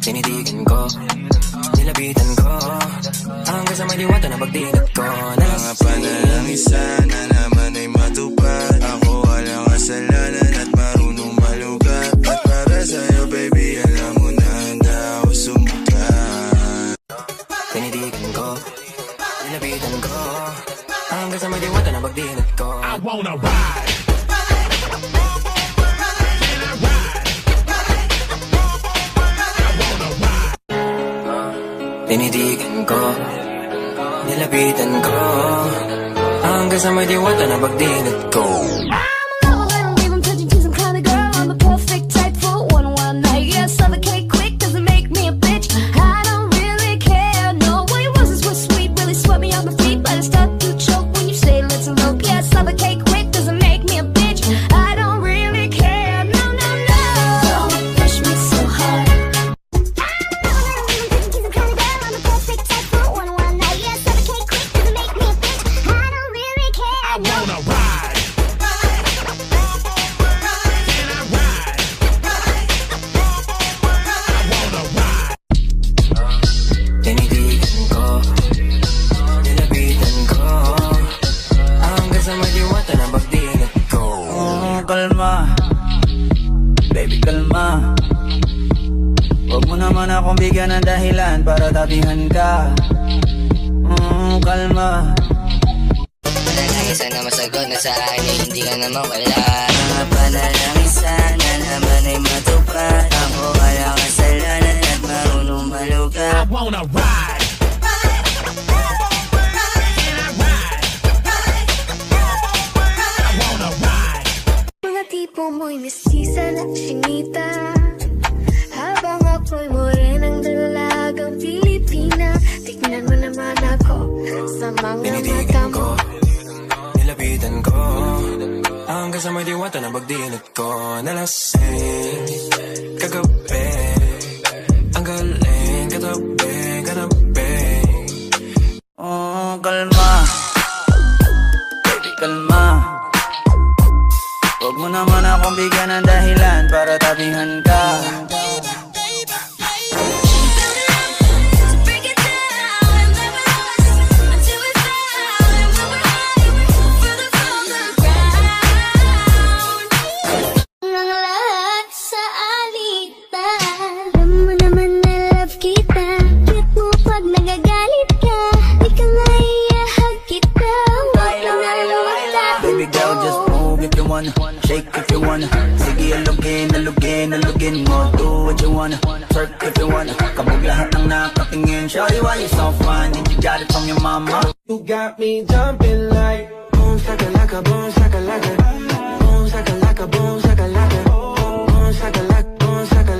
Tinitigan ko, nilapitan ko, hanggang sa may diwata na pagdinig ko. Mga panalangin sana naman ay matupad. Ako walang kasalanan at marunong malugat. At para sa'yo baby, alam mo na handa ako sumukat. Tinitigan ko, nilapitan ko, hanggang sa may diwata na pagdinig ko. I wanna ride. Tinitigan ko, nilapitan ko, hanggang sa may diwata na pagdinig ko. Kalma, baby kalma. Huwag mo naman akong bigyan ng dahilan para tabihan ka. Kalma. Panalangin sana masagot na sa akin ay hindi ka naman wala. Mga panalangin sana naman ay matupad. Ako walang kasalanan at marunong malugat. I wanna ride. Tipo mo'y mestiza na chinita, habang ako'y morenang dalagang Pilipina. Tignan mo naman ako sa mga mata mo. Nilapitan ko, hanggang sa may diwata na pagdinig ko. Nalasing, kagabi, ang galing, katabi, katabi. Kalma, baby kalma. Huwag mo naman akong bigyan ng dahilan para tabihan ka. Ang lahat sa alitan, alam mo naman na love kita. Cute mo pag nagagalit ka, di ka maiyahag kita. Huwag ka na lumata. Baby girl, just move if you wanna, shake if you wanna. Sige, alugin mo. Do what you wanna, twerk if you wanna. Kabog lahat ng nakatingin. Shawty, why you so fine? And you got it from your mama. You got me jumping like boom shakalaka, boom shakalaka, boom shakalaka, boom shakalaka, boom shakalaka, boom shakalaka.